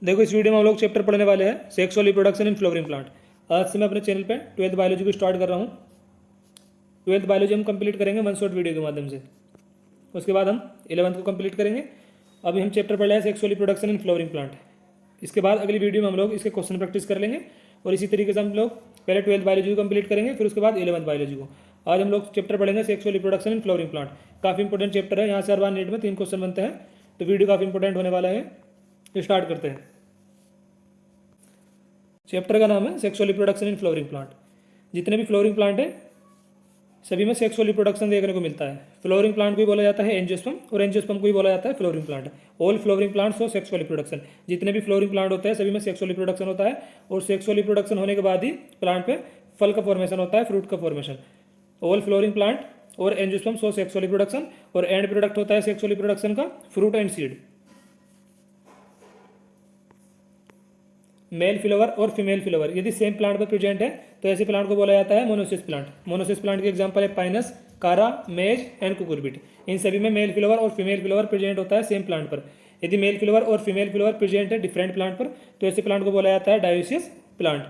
देखो इस वीडियो में हम लोग चैप्टर पढ़ने वाले हैं सेक्सुअल रिप्रोडक्शन इन फ्लोवरिंग प्लांट। आज से मैं अपने चैनल पे 12th बायोलॉजी को स्टार्ट कर रहा हूँ। 12th बायोलॉजी हम कंप्लीट करेंगे वन शॉट वीडियो के माध्यम से। उसके बाद हम 11th को कंप्लीट करेंगे। अभी हम चैप्टर पढ़ रहे हैं सेक्सुअल रिप्रोडक्शन इन फ्लोवरिंग प्लांट। इसके बाद अगली वीडियो में हम लोग इसके क्वेश्चन प्रैक्टिस कर लेंगे और इसी तरीके से हम लोग पहले 12th बायोलॉजी को कंप्लीट करेंगे, फिर उसके बाद 11th बायोलॉजी को। आज हम लोग चैप्टर पढ़ेंगे सेक्सुअल रिप्रोडक्शन इन फ्लोवरिंग प्लांट। काफ़ी इंपॉर्टेंट चैप्टर है, यहाँ से हर बार नेट में 3 क्वेश्चन बनते हैं, तो वीडियो काफ़ी इंपॉर्टेंट होने वाला है। तो स्टार्ट करते हैं। चैप्टर का नाम है सेक्सुअल रिप्रोडक्शन इन फ्लोवरिंग प्लांट। जितने भी फ्लोवरिंग प्लांट है सभी में सेक्सुअल रिप्रोडक्शन देखने को मिलता है। फ्लोवरिंग प्लांट को भी बोला जाता है एंजियोस्पर्म और एंजियोस्पर्म को भी बोला जाता है flowering plant. All flowering plants हो सेक्सुअल रिप्रोडक्शन। जितने भी फ्लोवरिंग प्लांट होते हैं सभी में सेक्सुअल रिप्रोडक्शन होता है और सेक्सुअल रिप्रोडक्शन होने के बाद ही प्लांट पे फल का फॉर्मेशन होता है, फ्रूट का फॉर्मेशन। ऑल फ्लोवरिंग प्लांट और एंजियोस्पर्म सो सेक्सुअल रिप्रोडक्शन और एंड प्रोडक्ट होता है सेक्सुअल रिप्रोडक्शन का fruit and seed. Mail flower और फीमेल फ्लावर यदि सेम प्लांट पर प्रेजेंट है तो ऐसे प्लांट को बोला जाता है मोनोसिस प्लांट। मोनोसिस प्लांट के एग्जांपल है पाइनस, कारा, मेज एंड कुकुरबिट। इन सभी में मेल फ्लावर और फीमेल फ्लावर प्रेजेंट होता है सेम प्लांट पर। यदि मेल फ्लावर और फीमेल फ्लावर प्रेजेंट है डिफरेंट प्लांट पर तो ऐसे प्लांट को बोला जाता है डायोसिस प्लांट।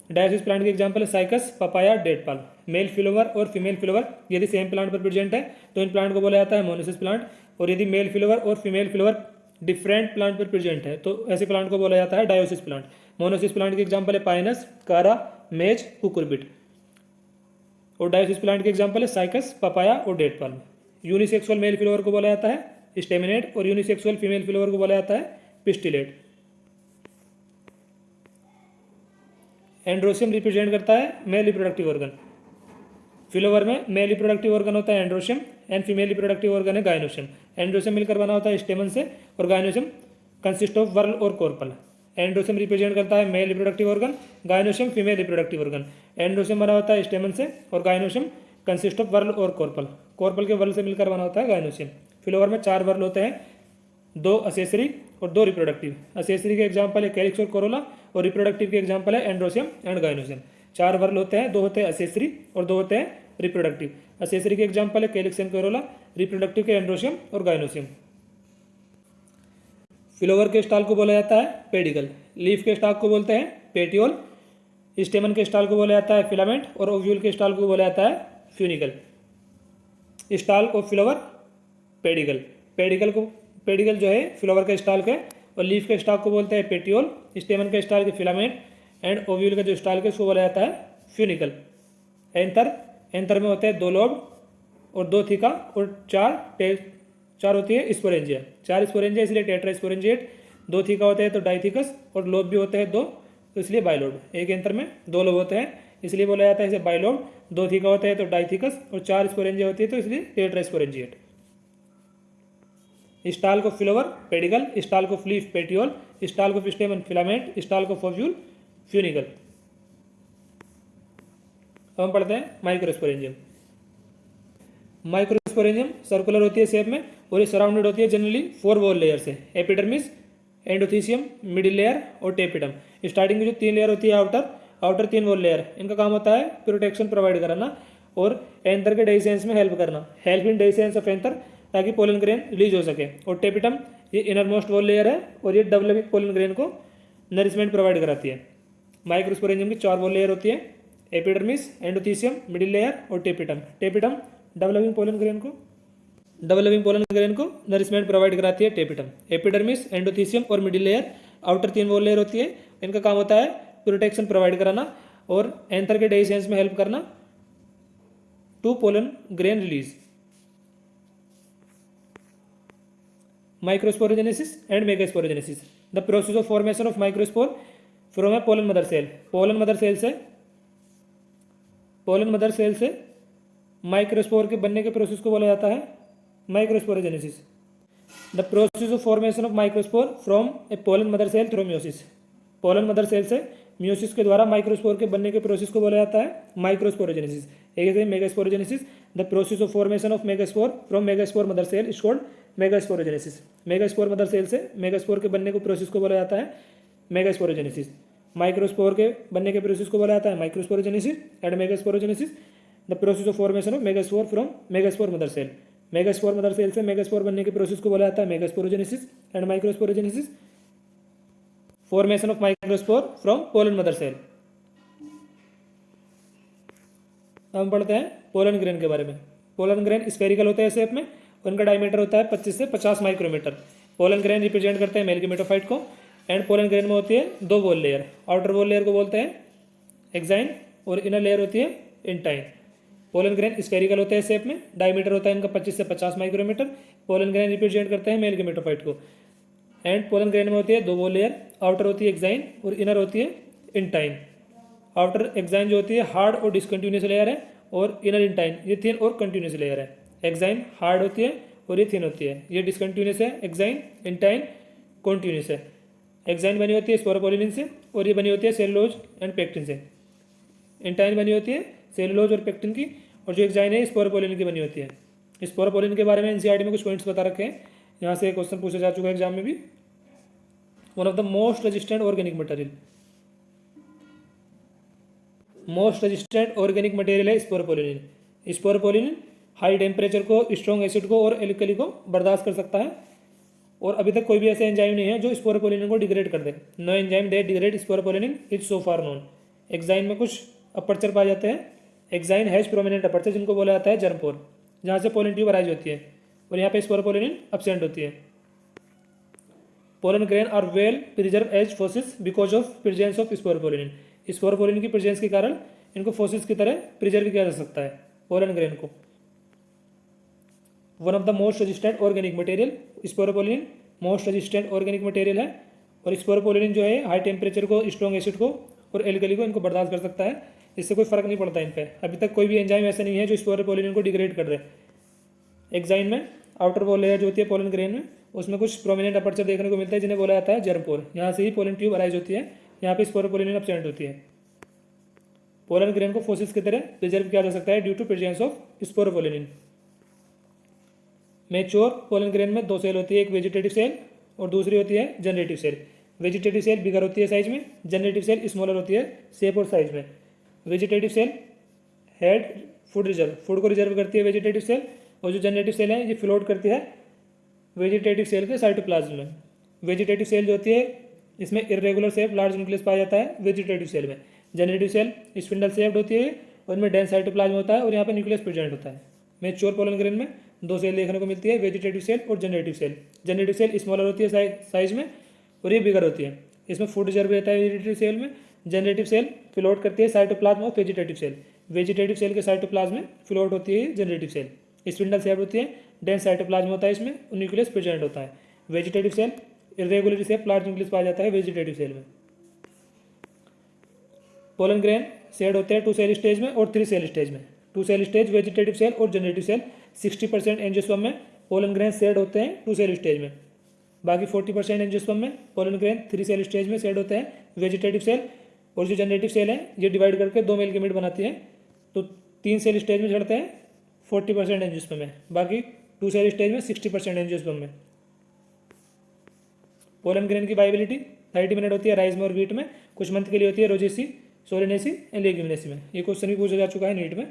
डायोसिस प्लांट के एग्जांपल है Cycas, papaya, date palm. Male flower और फीमेल फ्लावर यदि सेम प्लांट पर प्रेजेंट है तो इन प्लांट को बोला जाता है मोनोसिस प्लांट। और यदि मेल फ्लावर और फीमेल फ्लावर डिफरेंट प्लांट पर प्रेजेंट है तो ऐसे प्लांट को बोला जाता है डायोसिस प्लांट। मोनोसिस प्लांट के एग्जांपल है पाइनस, कारा, मेज, कुकुरबिट। और डायोसिस प्लांट के एग्जांपल है साइकस, पपाया और date palm. Unisexual male flower को बोला जाता है स्टेमिनेट और यूनिसेक्सुअल फीमेल फ्लावर को बोला जाता है पिस्टिलेट। एंड्रोसियम रिप्रेजेंट करता है मेल रिप्रोडक्टिव ऑर्गन। फ्लावर में मेल रिप्रोडक्टिव ऑर्गन होता है androecium and female reproductive organ है गायनोशियम। एंड्रोशियम मिलकर बना होता है स्टेमन से और गायनोशियम कंसिस्ट ऑफ वर्ल और कॉर्पल। एंड्रोशियम रिप्रेजेंट करता है male reproductive organ, gynoecium female reproductive organ. Androecium बना होता है स्टेमन से और गायनोशियम कंसिस्ट ऑफ वर्ल और कॉर्पल। कॉर्पल के वर्ल से मिलकर बना होता है गायनोशियम। फ्लावर में 4 वर्ल होते हैं, 2 असेसरी और 2 रिप्रोडक्टिव। असेसरी के एग्जाम्पल है कैलिक्स और कोरोला और रिप्रोडक्टिव के एग्जाम्पल है एंड्रोशियम एंड गायनोशियम। 4 वर्ल होते हैं, 2 होते हैं असेसरी और 2 होते हैं रिप्रोडक्टिव। असेसरी के एग्जाम्पल है कैलिक्स एंड कोरोला, रिप्रोडक्टिव के एंड्रोशियम और गायनोशियम। फ्लावर के स्टाल को बोला जाता है पेडिकल। लीफ के स्टाक को बोलते हैं पेटियोल। स्टेमन के स्टाल को बोला जाता है फिलामेंट और ओव्यूल के स्टाल को बोला जाता है funicle. Stall of flower pedicle. Pedicle जो है फ्लावर के स्टाल के और लीफ के स्टाक को बोलते हैं पेटियोल। स्टेमन के स्टाल के फिलामेंट एंड ओव्यूल का जो स्टाल के उसको बोला जाता है फ्यूनिकल। एंथर में होते हैं 2 लोब और 2 थीका और 4 होती है स्पोरेंजिया। 4 स्पोरेंजिया इसलिए टेट्रा स्पोरेंजिएट। 2 थीका होते हैं तो डाइथिकस और लोब भी होते हैं 2 तो इसलिए बाइलोब। एक एंथर में 2 लोब होते हैं इसलिए बोला जाता है इसे बाइलोब। 2 थीका होते हैं तो डाइथिकस और 4 स्पोरेंजिया होती है तो इसलिए टेट्रा स्पोरेंजिएट। स्टाल को फ्लावर पेडिकल, स्टाल को लीफ पेटियोल, स्टाल को स्टेमन फिलामेंट, स्टाल को ओव्यूल फ्यूनिकल। अब हम पढ़ते हैं माइक्रोस्पोरेंजियम। माइक्रोस्पोरेंजियम सर्कुलर होती है शेप में और ये सराउंडेड होती है जनरली 4 वॉल लेयर से, एपिडर्मिस, एंडोथीसियम, मिडिल लेयर और टेपिडम। स्टार्टिंग की जो 3 लेयर होती है आउटर 3 वॉल लेयर, इनका काम होता है प्रोटेक्शन प्रोवाइड कराना और एंथर के डेhiscence में हेल्प करना, help in dehiscence of anther ताकि पोलन ग्रेन रिलीज हो सके। और टेपिटम ये इनर मोस्ट वॉल लेयर है और ये डेवलपिंग पोलन ग्रेन को नरिशमेंट प्रोवाइड कराती है। माइक्रोस्पोरेंजियम की 4 वॉल लेयर होती है, एपिडर्मिस, एंडोथीसियम, मिडिल लेयर और tapetum. Tapetum developing pollen grain को नरिशमेंट प्रोवाइड कराती है टेपिटम। एपिडर्मिस, एंडोथीसियम और middle layer outer 3 wall layer होती है, इनका काम होता है प्रोटेक्शन प्रोवाइड कराना और एंथर के डेhiscence में हेल्प करना to pollen grain release. Microsporogenesis and megasporogenesis. The process of formation of microspore from a pollen mother cell. pollen mother cell से माइक्रोस्पोर के बनने के प्रोसेस को बोला जाता है microsporogenesis. The process of formation of microspore from a pollen mother cell through meiosis. Pollen mother cell से meiosis के द्वारा माइक्रोस्पोर के बनने के प्रोसेस को बोला जाता है माइक्रोस्पोरोजेनेसिस। एक है megasporogenesis. The process of formation of megaspore from megaspore mother cell is called megasporogenesis. Megaspore mother cell से मेगास्पोर के बनने को प्रोसेस को बोला जाता है मेगास्पोरोजेनेसिस। माइक्रोस्पोर के बनने के प्रोसेस को बोला जाता है microsporogenesis and megasporogenesis. The process of formation of megaspore from megaspore mother cell. Megaspore mother cell से मेगास्पोर बनने के प्रोसेस को बोला जाता है megasporogenesis and microsporogenesis. Formation of microspore from pollen mother cell. हम पढ़ते हैं पोलन ग्रेन के बारे में। पोलन ग्रेन स्फेरिकल होते हैं शेप में, उनका डायमीटर होता है 25 से 50 माइक्रोमीटर। पोलन ग्रेन रिप्रेजेंट करते हैं मेल गेमेटोफाइट को। एंड पोलन ग्रेन में होती है दो wall layer. Outer wall layer को बोलते हैं एक्साइन और इनर लेयर होती है इंटाइन। पोलन ग्रेन स्फेरिकल होते हैं शेप में, डायमीटर होता है इनका 25 से 50 माइक्रोमीटर। पोलन ग्रेन रिप्रेजेंट करते हैं मेल गेमेटोफाइट को। एंड पोलन ग्रेन में होती है दो वॉल लेयर, आउटर होती है एक्साइन और इनर होती है इंटाइन। आउटर एक्साइन जो होती है हार्ड और डिसकंटिन्यूस लेयर है, और इनर इंटाइन ये थिन और कंटिन्यूस लेयर है। एक्साइन हार्ड होती है और ये थिन होती है, ये डिसकंटिन्यूस है एक्साइन, इंटाइन कॉन्टिन्यूस है। एक्साइन बनी होती है स्पोरोपोलिन से और ये बनी होती है सेलुलोज एंड पेक्टिन से। इंटाइन बनी होती है सेलुलोज और पेक्टिन की, और जो एक्साइन है स्पोरोपोलिन की बनी होती है। स्पोरोपोलिन के बारे में एनसीईआरटी में कुछ पॉइंट्स बता रखे हैं, यहाँ से क्वेश्चन पूछा जा चुका है एग्जाम में भी। One of the most resistant organic material, most resistant organic material है स्पोरोपोलिन। स्पोरोपोलिन हाई टेम्परेचर को, स्ट्रॉन्ग एसिड को और एल्कली को बर्दाश्त कर सकता है, और अभी तक कोई भी ऐसे एंजाइम नहीं है जो स्पोरोपोलिन को डिग्रेड कर दे। No enzyme that degrade sporopollenin is so far known. Exine में कुछ अपर्चर पाए जाते हैं। एक्साइन हैज प्रोमिनेंट अपर्चर जिनको बोला जाता है जर्मपोर, जहाँ से पोलन ट्यूब अराइज होती है, और यहाँ पे स्पोरोपोलिन एब्सेंट होती है। Pollen grain are well preserve as fossils because of presence of sporopollenin. Sporopollenin की प्रेजेंस के कारण इनको फॉसिल्स की तरह प्रिजर्व किया जा सकता है पोलन ग्रेन को। One of the most resistant organic material, sporopollenin most resistant organic material है, और स्पोरोपोलिन जो है हाई टेम्परेचर को, स्ट्रॉन्ग एसिड को और एल्कली को इनको बर्दाश्त कर सकता है। इससे कोई फर्क नहीं पड़ता इन पे। अभी तक कोई भी एंजाइम ऐसा नहीं है जो स्पोरोपोलिन को डिग्रेड कर दे। एक्साइन में आउटर वॉल लेयर जो होती है पोलन ग्रेन में, उसमें कुछ प्रोमिनेंट अपर्चर देखने को मिलता है जिन्हें बोला जाता है जर्मपोर, यहाँ से ही पोलन ट्यूब अराइज होती है, यहाँ पे स्पोरोपोलिन एब्सेंट होती है। पोलन ग्रेन को फॉसिल्स की तरह प्रिजर्व किया जा सकता है due to presence of sporopollenin. Mature pollen grain में दो सेल होती है, एक वेजिटेटिव सेल और दूसरी होती है जनरेटिव सेल। वेजिटेटिव सेल बिगर होती है साइज में, जनरेटिव सेल स्मॉलर होती है शेप और साइज में। Vegetative cell had food reserve, food को रिजर्व करती है वेजिटेटिव सेल, और जो जनरेटिव सेल है ये फ्लोट करती है वेजिटेटिव सेल के साइटोप्लाज्म में। वेजिटेटिव सेल जो होती है इसमें इरेगुलर शेप लार्ज न्यूक्लियस पाया जाता है वेजिटेटिव सेल में। जनरेटिव सेल स्पिंडल शेप्ड होती है और इनमें डेंस साइटोप्लाज्म होता है, और यहाँ पे न्यूक्लियस प्रेजेंट होता है। मैच्योर पोलन ग्रेन में दो सेल देखने को मिलती है, वेजिटेटिव सेल और generative cell. Generative cell smaller होती है साइज में और ये बिगर होती है, इसमें फूड रिजर्व रहता है वेजिटेटिव सेल में। जनरेटिव सेल फ्लोट करती है cytoplasm of vegetative cell. Vegetative cell के साइटोप्लाज्म में फ्लोट होती है जनरेटिव सेल। स्पिंडल शेप होती है, डेंस साइटोप्लाज्म होता है इसमें, और न्यूक्लियस प्रेजेंट होता है। Vegetative cell irregular shape large nucleus पाया जाता है वेजिटेटिव सेल में। पोलन ग्रेन शेड होते हैं 2 सेल स्टेज में और 3 सेल स्टेज में। 2 सेल स्टेज वेजिटेटिव सेल और जनरेटिव सेल। 60% एंजियोस्पर्म में पोलन ग्रेन शेड होते हैं 2 सेल स्टेज में, बाकी 40% एंजियोस्पर्म में पोलन ग्रेन 3 सेल स्टेज में शेड होते हैं वेजिटेटिव सेल। और जो जनरेटिव सेल है ये डिवाइड करके 2 मेल गेमेट बनाती है, तो 3 सेल स्टेज में चढ़ते हैं 40% एंजियोस्पर्म में, बाकी 2 सेल स्टेज में 60% एंजियोस्पर्म में। पोलन ग्रेन की वाइबिलिटी 30 मिनट होती है राइस में और व्हीट में, कुछ मंथ के लिए होती है रोजेसी, सोलेनेसी एंड लेग्यूमिनेसी में। ये क्वेश्चन भी पूछा जा चुका है नीट में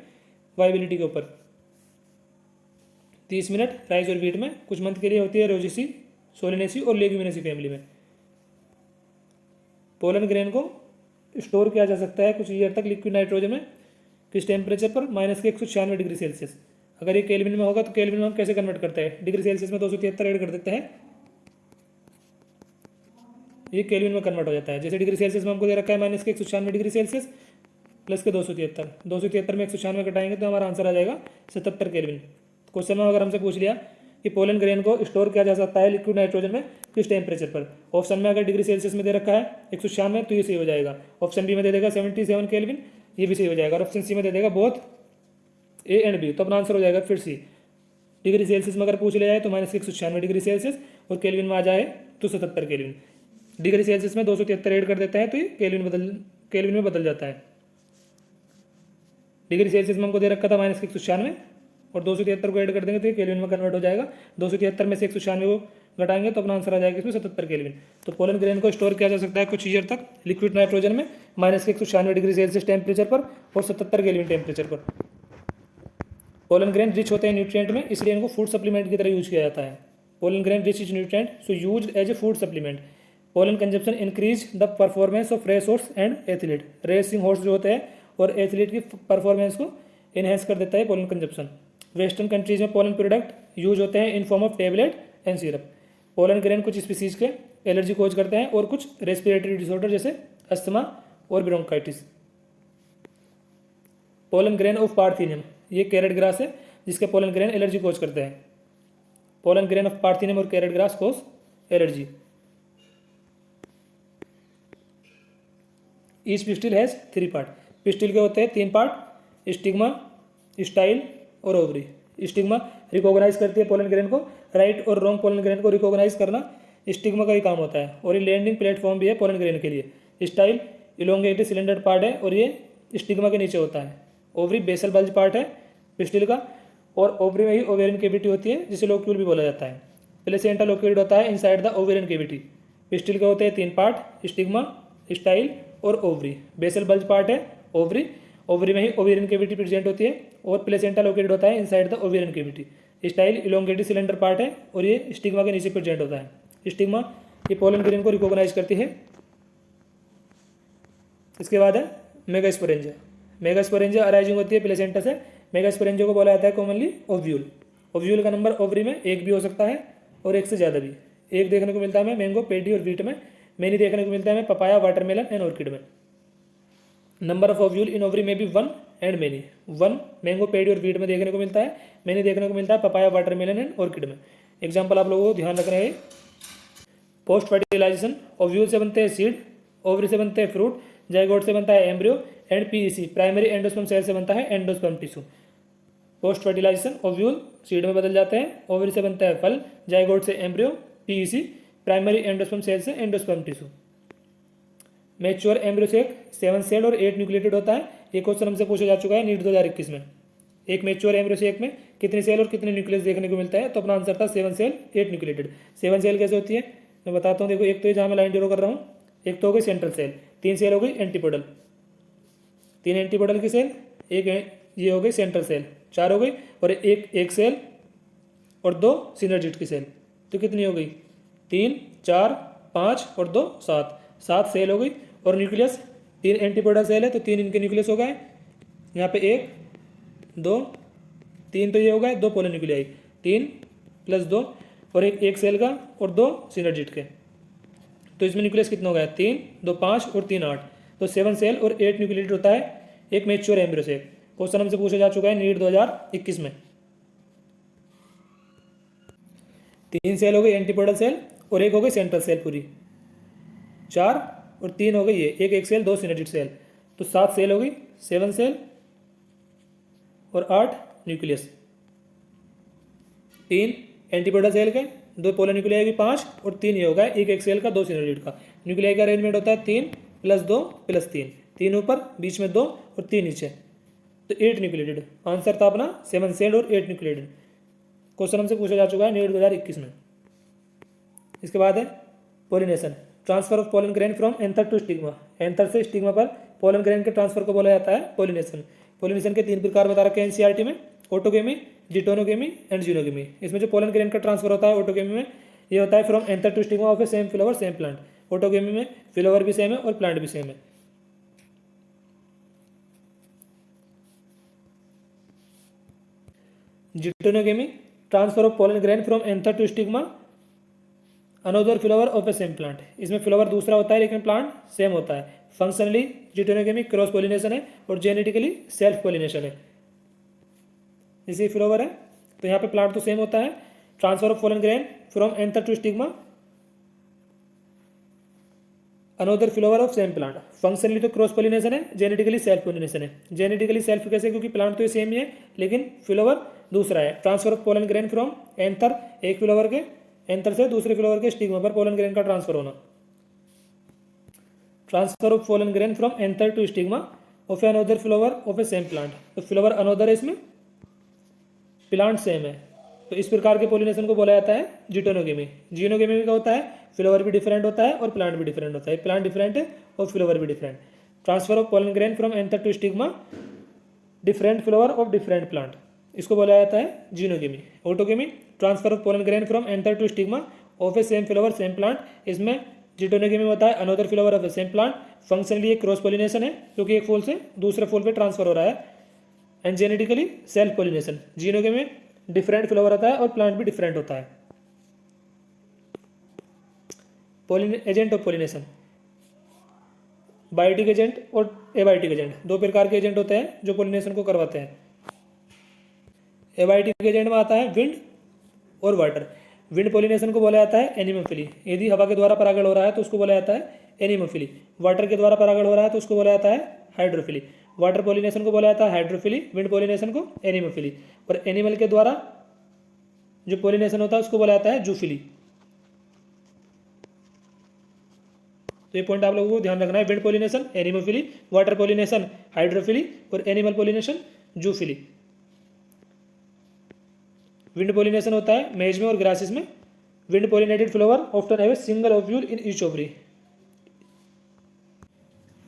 वाइबिलिटी के ऊपर। 30 मिनट राइस और व्हीट में, कुछ मंथ के लिए होती है रोजेसी, सोलेनेसी और लेग्यूमिनेसी फैमिली में। पोलन ग्रेन को स्टोर किया जा सकता है कुछ ईयर तक लिक्विड नाइट्रोजन में, किस टेम्परेचर पर, -196 डिग्री सेल्सियस। अगर ये केल्विन में होगा तो केल्विन में हम कैसे कन्वर्ट करते हैं, डिग्री सेल्सियस में 273 ऐड कर देते हैं, ये केल्विन में कन्वर्ट हो जाता है। जैसे डिग्री सेल्सियस में हमको दे रखा है -196 डिग्री सेल्सियस प्लस के 273, 273 में 196 घटाएंगे तो हमारा आंसर आ जाएगा 77 केल्विन। क्वेश्चन में अगर हमसे पूछ लिया कि पोलन ग्रेन को स्टोर किया जा सकता है लिक्विड नाइट्रोजन में किस टेम्परेचर पर, ऑप्शन में अगर डिग्री सेल्सियस में दे रखा है 196 तो ये सही हो जाएगा। ऑप्शन बी में दे देगा 77 केल्विन, ये भी सही हो जाएगा। और ऑप्शन सी में दे देगा बोथ ए एंड बी, तो अपना आंसर हो जाएगा फिर सी। डिग्री सेल्सियस में अगर पूछ लिया जाए तो -196 डिग्री सेल्सियस, और केल्विन में आ जाए तो 77 केल्विन। डिग्री सेल्सियस में 273 ऐड कर देता है तो ये केल्विन में बदल जाता है। डिग्री सेल्सियस में हमको दे रखा था -196 और 273 को ऐड कर देंगे तो ये केल्विन में कन्वर्ट हो जाएगा। 273 में से 196 को घटाएंगे तो अपना आंसर आ जाएगा इसमें 77 केल्विन। तो पोलन ग्रेन को स्टोर किया जा सकता है कुछ ईयर तक लिक्विड नाइट्रोजन में -196 डिग्री सेल्सियस टेम्परेचर पर और 77 केल्विन टेम्परेचर पर। पोलन ग्रेन रिच होते हैं न्यूट्रिएंट में, इसलिए इनको फूड सप्लीमेंट की तरह यूज किया जाता है। Pollen grain rich is nutrient so used as a food supplement. Pollen consumption increase the performance of race horse and athlete. Racing horse जो होते हैं और एथलीट की परफॉर्मेंस को इन्हेंस कर देता है पोलन कंजप्शन। वेस्टर्न कंट्रीज में पोलन प्रोडक्ट यूज होते हैं in form of tablet and syrup. Pollen grain कुछ स्पीसीज के एलर्जी कोज करते हैं और कुछ रेस्पिरेटरी डिसऑर्डर जैसे अस्थमा और ब्रोंकाइटिस। पोलन ग्रेन ऑफ पार्थिनियम, ये कैरेट ग्रास है जिसके पोलन ग्रेन एलर्जी कोज करते हैं। पोलन ग्रेन ऑफ पार्थिनियम और carrot grass cause allergy. Each pistil has 3 part. Pistil के होते हैं 3 पार्ट, स्टिग्मा, स्टाइल और ओवरी। स्टिग्मा रिकॉग्नाइज करती है पोलन ग्रेन को, राइट और रॉन्ग पोलन ग्रेन को रिकॉग्नाइज करना स्टिग्मा का ही काम होता है और ये लैंडिंग प्लेटफॉर्म भी है पोलन ग्रेन के लिए। स्टाइल इलोंगेटेड सिलेंडर पार्ट है और ये स्टिग्मा के नीचे होता है। ओवरी बेसल बल्ज पार्ट है पिस्टिल का और ओवरी में ही ओवेरियन केविटी होती है जिसे लोक्यूल भी बोला जाता है। प्लेसेंटा लोकेटेड होता है inside the ovarian cavity. Pistil के होते हैं 3 पार्ट, स्टिग्मा, स्टाइल और ओवरी। बेसल बल्ज पार्ट है ओवरी, ओवरी में ही ओवेरियन केविटी प्रेजेंट होती है और प्लेसेंटा लोकेटेड होता है inside the ovarian cavity. Style elongated cylinder part है और ये स्टिग्मा के नीचे प्रेजेंट होता है। स्टिग्मा ये पोलन ग्रेन को रिकॉग्नाइज करती है। इसके बाद है मेगास्पोरेंजिया। मेगास्पोरेंजिया अराइजिंग होती है प्लेसेंटा से। मेगास्पोरेंजिया को बोला जाता है कॉमनली ओव्यूल। ओव्यूल का नंबर ओवरी में 1 भी हो सकता है और 1 से ज़्यादा भी। 1 देखने को मिलता है हमें मैंगो, पेडी और वीट में। मैनी देखने को मिलता है हमें पपाया, वाटरमेलन एंड ऑर्किड में। Number of ovule in ovary में भी 1 एंड मैनी। 1 मैंगो, पेडी और वीट में देखने को मिलता है। मैनी देखने को मिलता है पपाया, वाटरमेलन एंड ऑर्किड में। एग्जाम्पल आप लोगों को ध्यान रखना है। पोस्ट फर्टिलाइजेशन, ओव्यूल से बनते हैं सीड, ओवरी से बनते हैं फ्रूट, जाइगोट से बनता है embryo and PEC primary endosperm cell से बनता है endosperm tissue. Post fertilisation ovule seed में बदल जाते हैं, ओवरी से बनता है फल, जाइगोट से embryo, PEC primary endosperm cell से एंडोस्पर्म टिश्यू। मैच्योर एम्ब्रियो से 7 सेल और 8 न्यूक्लिएटेड होता है। ये क्वेश्चन हमसे पूछा जा चुका है नीट 2021 में। एक मैच्योर एम्ब्रियो से में कितने सेल और कितने न्यूक्लियस देखने को मिलता है, तो अपना आंसर था 7 सेल 8 न्यूक्लिएटेड। 7 सेल कैसे होती है मैं बताता हूँ। देखो एक तो ये जहाँ मैं लाइन ड्रॉ कर रहा हूँ, एक तो हो गई सेंट्रल सेल, 3 सेल हो गई एंटीपोडल, 3 एंटीपोडल की सेल, एक ये हो गई सेंट्रल सेल, 4 हो गई और एक सेल और 2 सिनर्जिट की सेल, तो कितनी हो गई 3 4 5 और 2 7 सेल हो गई। और न्यूक्लियस 3 एंटीपोडल सेल है तो 3 इनके न्यूक्लियस हो गए। यहाँ पे 1 2 3 तो ये हो गए 2 पोलर न्यूक्लियाई, 3 + 2 और एक सेल का और 2 सिनर्जिट के, तो इसमें न्यूक्लियस कितना हो गया 3 2 5 और 3 8, तो 7 सेल और 8 न्यूक्लिएटेड होता है एक मैच्योर एम्ब्रियो से। क्वेश्चन हमसे पूछा जा चुका है नीट 2021 में। 3 सेल हो गई एंटीपोडल सेल और एक हो गई सेंट्रल सेल पूरी, 4 और 3 हो गई ये एक सेल 2 सिनर्जिट सेल, तो 7 सेल हो गई, 7 सेल और 8 न्यूक्लियस, 3 एंटीपोडल सेल के 2 पोलर न्यूक्लियाई की 5 और 3 ये होगा एक सेल का 2 सिनर्जिट का। न्यूक्लियाई का अरेंजमेंट होता है 3 + 2 + 3, 3 ऊपर बीच में 2 और 3 नीचे, तो 8 न्यूक्लिएटेड। आंसर था अपना 7 सेल और 8 न्यूक्लिएटेड। क्वेश्चन हमसे पूछा जा चुका है नीट 2021 में। इसके बाद है pollination, transfer of pollen grain from anther to stigma. Anther से स्टिग्मा पर पोलन ग्रेन के ट्रांसफर को बोला जाता है पोलिनेशन। पोलिनेशन के 3 प्रकार बता रखे हैं एनसीईआरटी में, ऑटोगेमी, जिटोनोगेमी एंड जीनोगेमी। इसमें जो पोलन ग्रेन का ट्रांसफर होता है ऑटोगेमी में ये होता है from anther to stigma of a same flower same plant. Autogamy में फ्लावर भी सेम है और प्लांट भी सेम है। Geitonogamy, transfer of pollen grain from anther to stigma another flower of a same plant. इसमें फ्लावर दूसरा होता है लेकिन प्लांट सेम होता है। फंक्शनली जिटोनोगेमी क्रॉस पोलिनेशन है और जेनेटिकली सेल्फ पोलिनेशन है। इसी फ्लावर है तो यहाँ पे प्लांट तो सेम होता है। Transfer of pollen grain from anther to stigma another flower of same plant. Functionally तो क्रॉस पोलिनेशन है, जेनेटिकली सेल्फ पोलिनेशन है। जेनेटिकली सेल्फ कैसे, क्योंकि प्लांट तो सेम ही है लेकिन फ्लावर दूसरा है। Transfer of pollen grain from anther, एक फ्लावर के एंथर से दूसरे फ्लावर के स्टिग्मा पर पोलन ग्रेन का ट्रांसफर होना। Transfer of pollen grain from anther to stigma of an another flower of a same plant. तो फ्लावर अनोदर है, इसमें प्लांट सेम है, तो इस प्रकार के पोलिनेशन को बोला जाता है जिटोनोगेमी। जीनोगेमी में क्या होता है, फ्लावर भी डिफरेंट होता है और प्लांट भी डिफरेंट होता है। प्लांट डिफरेंट है और फ्लावर भी different. Transfer of pollen grain from anther to stigma different flower of different plant, इसको बोला जाता है xenogamy. Autogamy, transfer of pollen grain from anther to stigma of a same flower same plant. इसमें geitonogamy में होता है another flower of the same plant, functionally एक cross pollination है क्योंकि एक फूल से दूसरे फूल पे ट्रांसफर हो रहा है, and genetically self pollination. Xenogamy में डिफरेंट फ्लावर आता है और प्लांट भी डिफरेंट होता है। Agent of pollination, biotic agent और एबायोटिक एजेंट, दो प्रकार के एजेंट होते हैं जो पोलिनेशन को करवाते हैं। एबायोटिक एजेंट में आता है विंड और वाटर। विंड पोलिनेशन को बोला जाता है एनिमोफिली, यदि हवा के द्वारा परागण हो रहा है तो उसको बोला जाता है एनिमोफिली। वाटर के द्वारा परागण हो रहा है तो उसको बोला जाता है हाइड्रोफिली। वाटर पोलिनेशन को बोला जाता है हाइड्रोफिली, विंड पोलिनेशन को एनिमोफिली, और एनिमल के द्वारा जो पोलिनेशन होता है उसको बोला जाता है जूफिली। तो ये पॉइंट आप लोगों को ध्यान रखना है, wind pollination anemophily, water pollination hydrophily, और animal pollination zoophily. Wind pollination होता है मेज में और ग्रासेस में। Wind pollinated flower often have a single ovule in each ovary.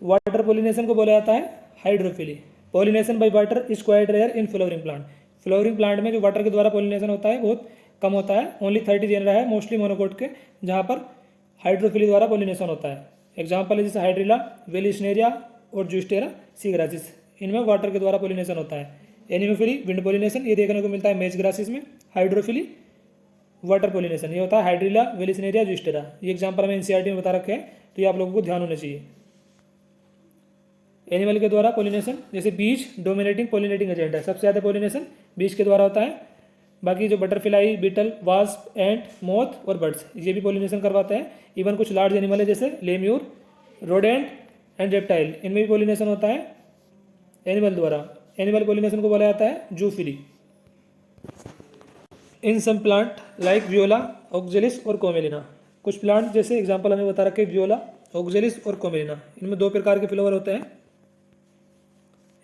Water pollination को बोला जाता है hydrophily. Pollination by water is quite rare in flowering plant. Flowering plant में जो वाटर के द्वारा पोलिनेशन होता है बहुत कम होता है, ओनली 30 जेनरा है मोस्टली मोनोकोट के, जहाँ पर हाइड्रोफिली द्वारा पोलिनेशन होता है। एग्जाम्पल है जैसे हाइड्रिला, वेलिस्नेरिया और जूस्टेरा सी ग्रासिस, इनमें वाटर के द्वारा पोलिनेशन होता है। एनिमोफिली विंड पोलिनेशन ये देखने को मिलता है मेज ग्रासिस में। हाइड्रोफिली वाटर पोलिनेशन ये होता है हाइड्रिला, वेलिस्नेरिया, जूस्टेरा। ये एग्जाम्पल हमें एनसीईआरटी में बता रखे हैं, तो ये आप लोगों को ध्यान होना चाहिए। एनिमल के द्वारा पोलिनेशन, जैसे बीज डोमिनेटिंग पोलिनेटिंग एजेंट है, सबसे ज़्यादा पोलिनेशन बीज के द्वारा होता है। बाकी जो बटरफ्लाई, बीटल, वास्प, एंट, मोथ और बर्ड्स ये भी पोलिनेशन करवाते हैं। इवन कुछ लार्ज एनिमल है जैसे लेम्यूर, रोडेंट एंड रेप्टाइल, इनमें भी पोलिनेशन होता है एनिमल द्वारा। एनिमल पोलिनेशन को बोला जाता है zoophily. In some plant like viola, oxalis और कोमेलिना, कुछ प्लांट जैसे एग्जांपल हमें बता रखे वियोला, ऑक्जेलिस और कोमेलिना, इनमें दो प्रकार के फ्लावर होते हैं,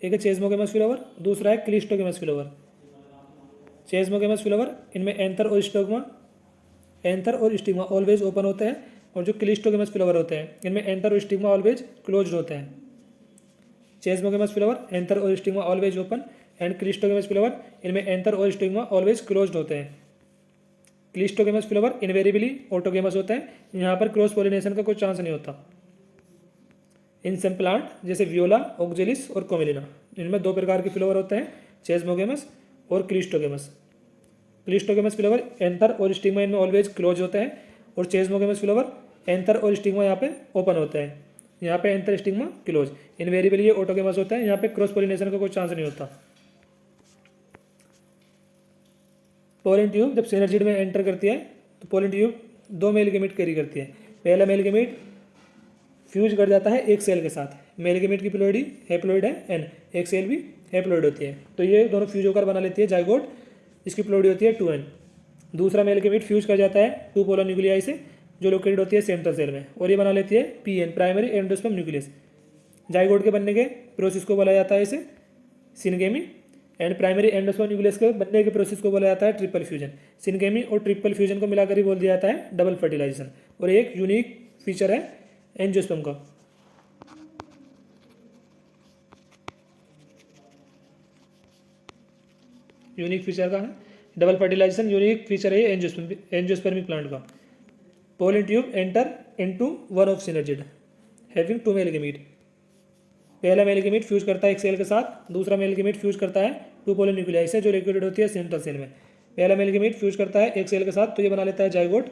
एक है चेस्मोगेमस फ्लावर, दूसरा है क्लिस्टोगेमस फ्लावर। चेस्मोगेमस फ्लावर इनमें एंथर और स्टिग्मा ऑलवेज ओपन होते हैं, और जो क्लिस्टोगेमस फ्लावर होते हैं इनमें एंथर और स्टिग्मा ऑलवेज क्लोज्ड होते हैं। चेस्मोगेमस फ्लावर एंथर और stigma always open, and cleistogamous flower इनमें एंथर और स्टिग्मा ऑलवेज क्लोज्ड होते हैं। क्लिस्टोगेमस फ्लावर इनवेरिएबली ऑटोगेमस होते हैं, यहाँ पर क्रॉस पोलिनेशन का कोई चांस नहीं होता। इन सम प्लांट जैसे वियोला, ऑक्जेलिस और कोमेलिना, इनमें दो प्रकार के फ्लावर होते हैं, चेस्मोगेमस और क्लिस्टोगेमस। क्लिस्टोगेमस फ्लावर एंथर और स्टिग्मा इनमें ऑलवेज क्लोज होते हैं, और चेस्मोगेमस फ्लावर एंथर और स्टिग्मा यहाँ पे ओपन होते हैं, यहाँ पे एंथर स्टिग्मा क्लोज। इनवेरिएबली ये ऑटोगेमस होता है, यहाँ पे क्रॉस पोलिनेशन का कोई चांस नहीं होता। पोलन ट्यूब जब सिनर्जिड में एंटर करती है तो पोलन ट्यूब दो मेल गेमेट कैरी करती है। पहला मेल गेमेट फ्यूज कर जाता है एक सेल के साथ। मेल गेमेट की प्लोइडी हैप्लोइड है एन, एक सेल भी हैप्लोइड होती है, तो ये दोनों फ्यूज होकर बना लेती है जाइगोट, इसकी प्लोइडी होती है 2n। दूसरा मेल गेमेट फ्यूज कर जाता है 2 पोलर न्यूक्लियाई से जो लोकेटेड होती है सेंट्रल सेल में, और ये बना लेती है pn, primary endosperm nucleus. Zygote के बनने के प्रोसेस को बोला जाता है इसे syngamy, and primary endosperm nucleus के बनने के प्रोसेस को बोला जाता है ट्रिपल फ्यूजन। सिनगेमी और ट्रिपल फ्यूजन को मिलाकर ही बोल दिया जाता है डबल फर्टिलाइजेशन। और एक यूनिक फीचर है एंजियोस्पर्म का, यूनिक फीचर का है डबल फर्टिलाइजेशन, यूनिक फीचर है एंजियोस्पर्मिक प्लांट का। Pollen tube enter into one of synergid having 2 male gamete. पहला मेल गेमीट फ्यूज करता है एक सेल के साथ, दूसरा मेल गेमीट फ्यूज करता है 2 पोलर न्यूक्लियाई से जो लोकेटेड होती है सेंट्रल सेल में। पहला मेल गेमीट फ्यूज करता है एक सेल के साथ तो ये बना लेता है जाइगोट,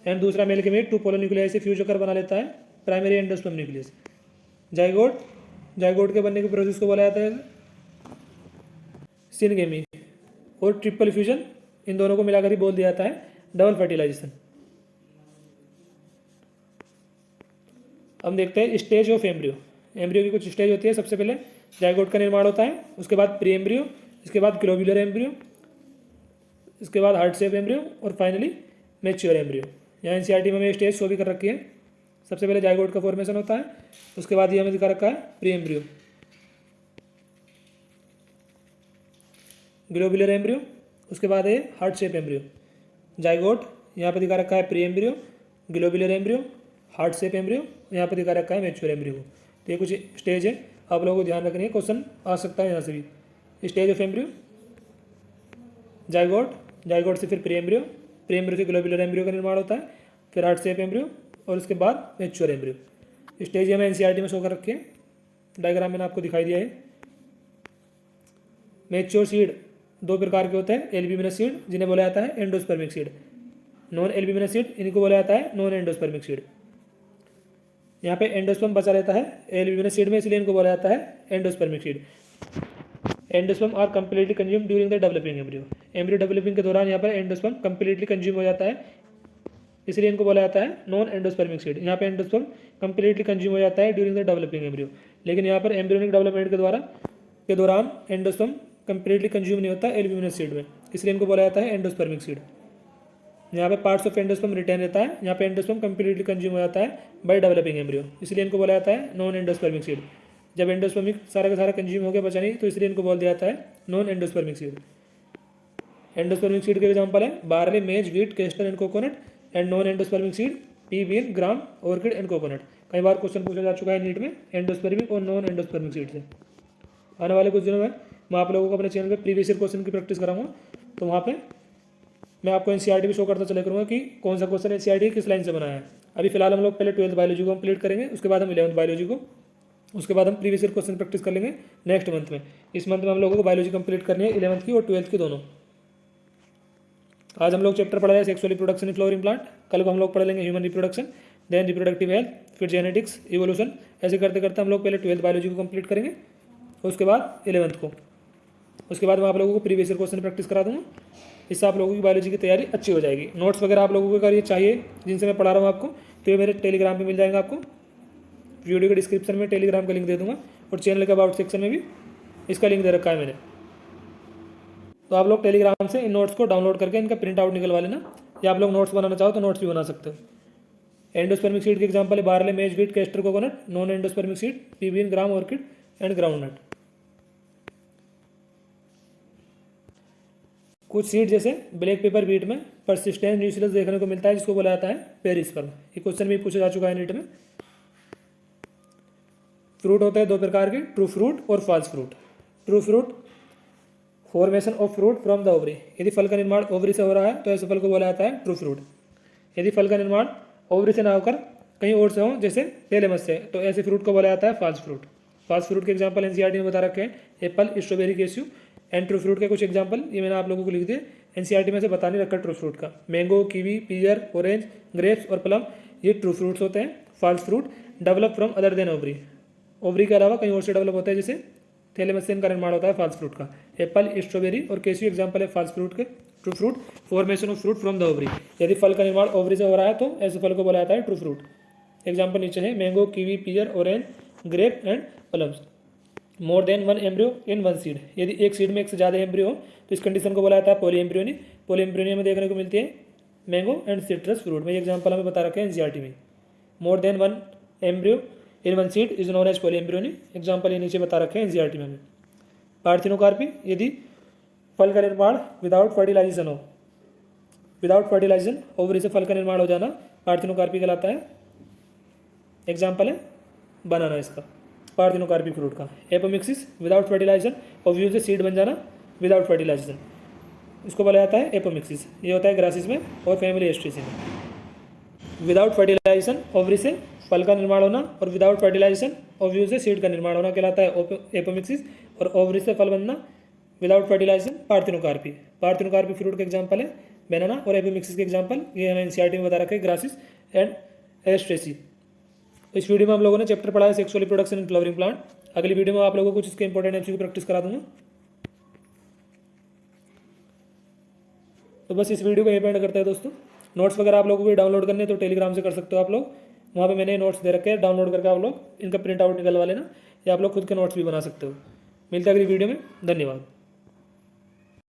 एंड दूसरा मेल गेमीट 2 पोलर न्यूक्लियाई से फ्यूज होकर बना लेता है प्राइमरी एंडोस्पर्म न्यूक्लियस। जाइगोट के बनने के प्रोसेस को बोला जाता है सिनगेमी, और ट्रिपल फ्यूजन इन दोनों को मिलाकर ही बोल दिया जाता है डबल फर्टिलाइजेशन। हम देखते हैं स्टेज ऑफ एम्ब्रियो। एम्ब्रियो की कुछ स्टेज होती है, सबसे पहले जाइगोट का निर्माण होता है, उसके बाद प्री एम्ब्रियो, इसके बाद ग्लोब्यूलर एम्ब्रियो, इसके बाद हार्ट शेप एम्ब्रियो, और फाइनली मैच्योर एम्ब्रियो। यहाँ एनसीईआरटी में हमें स्टेज शो भी कर रखी है। सबसे पहले जाइगोट का फॉर्मेशन होता है, उसके बाद ये हमें दिखा रखा है प्री एम्ब्रियो, ग्लोब्यूलर एम्ब्रियो, उसके बाद है हार्ट शेप एम्ब्रियो। जाइगोट यहाँ पे दिखा रखा है pre embryo, globular embryo, heart shape embryo, यहाँ पे दिखा रखा है मैच्योर एम्ब्रियो। तो ये कुछ स्टेज है, आप लोगों को ध्यान रखनी है, क्वेश्चन आ सकता है यहाँ से भी। स्टेज ऑफ एम्ब्रियो जाइगोट से फिर प्री एम्ब्रियो से ग्लोब्यूलर एम्ब्रियो का निर्माण होता है, फिर हार्ट शेप एम्ब्रियो, और उसके बाद मैच्योर एम्ब्रियो। स्टेज हमें एनसीईआरटी में शो कर रखे हैं, डायग्राम मैंने आपको दिखाई दिया है। मैच्योर सीड दो प्रकार के होते हैं, एल्ब्यूमिनस सीड जिन्हें बोला जाता है endospermic seed, non albuminous seed इनको बोला जाता है नॉन एंडोस्पर्मिक सीड। यहाँ पे एंडोस्पर्म बचा रहता है एल्ब्यूमिनस सीड में, इसलिए इनको बोला जाता है endospermic seed. Endosperm are completely consume during the developing embryo, embryo developing के दौरान यहाँ पर एंडोस्पर्म कंप्लीटली कंज्यूम हो जाता है, इसलिए इनको बोला जाता है नॉन एंडोस्पर्मिक सीड। यहाँ पे एंडोस्पर्म कंप्लीटली कंज्यूम हो जाता है ड्यूरिंग द डेवलपिंग एम्ब्रियो, लेकिन यहाँ पर एम्ब्रियोनिक डेवलपमेंट के दौरान एंडोस्पर्म कंप्लीटली कंज्यूम नहीं होता एल्ब्यूमिनस सीड में, इसलिए इनको बोला जाता है एंडोस्पर्मिक सीड। यहाँ पे पार्ट्स ऑफ एंडोस्पर्म रिटेन रहता है, यहाँ पे एंडोस्पर्म कंप्लीटली कंज्यूम हो जाता है बाय डेवलपिंग एम्ब्रियो, इसलिए इनको बोला जाता है नॉन एंडोस्पर्मिक सीड। जब एंडोस्पर्मिक सारा का सारा कंज्यूम हो गया बचा नहीं, तो इसलिए इनको बोल दिया जाता है non endospermic seed. Endospermic seed के एग्जाम्पल है barley, maize, wheat, castor and coconut. And non endospermic seed pea, bean, gram, orchid and coconut. कई बार क्वेश्चन पूछा जा चुका है नीट में एंडोस्पर्मिक और नॉन एंडोस्पर्मिक सीड से। आने वाले कुछ दिनों में मैं आप लोगों को अपने चैनल पे प्रीवियस ईयर क्वेश्चन की प्रैक्टिस कराऊंगा, तो वहाँ पे मैं आपको एनसीईआरटी भी शो करता चला करूँगा कि कौन सा क्वेश्चन एनसीईआरटी किस लाइन से बनाया है। अभी फिलहाल हम लोग पहले 12th बायोलॉजी को कंप्लीट करेंगे, उसके बाद हम 11th बायोलॉजी को, उसके बाद हम प्रीवियस ईयर क्वेश्चन प्रैक्टिस कर लेंगे नेक्स्ट मंथ में। इस मंथ में हम लोगों को बायोलॉजी कंप्लीट करनी है 11th की और 12th की दोनों। आज हम लोग चैप्टर पढ़ा है sexual reproduction in flowering plant, कल को हम लोग पढ़ लेंगे human reproduction, then reproductive health, फिर जेनेटिक्स, इवोल्यूशन। ऐसे करते करते हम लोग पहले 12th बायोलॉजी को कंप्लीट करेंगे, उसके बाद 11th को। उसके बाद मैं आप लोगों को प्रीवियस ईयर क्वेश्चन प्रैक्टिस करा दूँगा, इससे आप लोगों की बायोलॉजी की तैयारी अच्छी हो जाएगी। नोट्स वगैरह आप लोगों को अगर ये चाहिए जिनसे मैं पढ़ा रहा हूँ आपको, तो ये मेरे टेलीग्राम पे मिल जाएगा आपको। वीडियो के डिस्क्रिप्शन में टेलीग्राम का लिंक दे दूँगा और चैनल के अबाउट सेक्शन में भी इसका लिंक दे रखा है मैंने। तो आप लोग टेलीग्राम से इन नोट्स को डाउनलोड करके इनका प्रिंट आउट निकलवा लेना, या आप लोग नोट्स बनाना चाहो तो नोट्स भी बना सकते हो। एंडोस्पर्मिक सीड के एग्जाम्पल है barley, maize, wheat, castor, coconut. Non endospermic seed pea, bean, gram, orchid and groundnut. कुछ सीड जैसे ब्लैक पेपर बीट में परसिस्टेंट न्यूक्लियस देखने को मिलता है, जिसको बोला जाता है पेरिस्पर्म। ये क्वेश्चन भी पूछा जा चुका है नीट में। फ्रूट होते हैं दो प्रकार के, ट्रू फ्रूट और false fruit. True fruit formation of fruit from the ovary, यदि फल का निर्माण ओवरी से हो रहा है तो ऐसे फल को बोला जाता है ट्रू फ्रूट। यदि फल का निर्माण ओवरी से ना होकर कहीं और से हो, जैसे थैलेमस से, तो ऐसे फ्रूट को बोला जाता है फॉल्स फ्रूट। फॉल्स फ्रूट के एग्जाम्पल एनसीईआरटी में बता रखे हैं, Apple, strawberry, cashew. And true fruit के कुछ एग्जाम्पल ये मैंने आप लोगों को लिख दिए, एनसीईआरटी में से बता नहीं रखा ट्रू फ्रूट का। Mango, kiwi, pear, orange, grapes और प्लम, ये ट्रू फ्रूट्स होते हैं। False fruit develop from other than ovary, ovary के अलावा कहीं और से डेवलप होता है, जैसे थैलेमस से इनका निर्माण होता है फॉल्स फ्रूट का। एप्पल, स्ट्रॉबेरी और कैश्यू एग्जाम्पल है फॉल्स फ्रूट के। True fruit formation of fruit from the ovary, यदि फल का निर्माण ओवरी से हो रहा है तो ऐसे फल को बोला जाता है ट्रू फ्रूट। एग्जाम्पल नीचे है mango, kiwi, pear, orange, grape and plums. More than one embryo in one seed, यदि एक सीड में एक से ज़्यादा एम्ब्रियो हो तो इस कंडीशन को बोला जाता है पॉलीएम्ब्रियोनी। पॉलीएम्ब्रियोनी में देखने को मिलती है मैंगो एंड सिट्रस फ्रूट में, ये एग्जाम्पल हमें बता रखे हैं एनसीईआरटी में। More than one embryo in one seed is known as polyembryony, example ये नीचे बता रखे हैं एनसीईआरटी में हमें। पार्थिनोकार्पी, यदि फल का निर्माण विदाउट फर्टिलाइजेशन हो, विदाउट फर्टिलाइजेशन ओवरी से फल का निर्माण हो जाना पार्थिनोकार्पी कहलाता है। एग्जाम्पल है बनाना इसका, पार्थिनोकार्पी फ्रूट का। एपोमिक्सिस विदाउट फर्टिलाइजेशन, ओव्यूल से सीड बन जाना विदाउट फर्टिलाइजेशन, इसको बोला जाता है एपोमिक्सिस। ये होता है ग्रासिस में और फैमिली एस्ट्रेसी में। विदाउट फर्टिलाइजेशन ओवरी से फल का निर्माण होना और विदाउट फर्टिलाइजेशन ओव्यूल से सीड का निर्माण होना कहलाता है एपोमिक्सिस, और ओवरी से फल बनना without fertilisation parthenocarpy. Parthenocarpy fruit के एग्जाम्पल है बनाना, और एपोमिक्सिस के एग्जाम्पल ये हमें एनसीईआरटी में बता रखे हैं ग्रासिस एंड एस्ट्रेसी। तो इस वीडियो में हम लोगों ने चैप्टर पढ़ा है सेक्सुअल रिप्रोडक्शन इन फ्लावरिंग प्लांट। अगली वीडियो में आप लोगों को कुछ इसके इंपॉर्टेंट एमसीक्यू की प्रैक्टिस करा दूंगा। तो बस इस वीडियो को यहीं पे एंड करते हैं दोस्तों। नोट्स वगैरह आप लोगों को डाउनलोड करने तो टेलीग्राम से कर सकते हो आप लोग, वहाँ पे मैंने नोट्स दे रखे हैं, डाउनलोड करके आप लोग इनका प्रिंट आउट निकलवा लेना, या आप लोग खुद के नोट्स भी बना सकते हो। मिलते हैं अगली वीडियो में, धन्यवाद।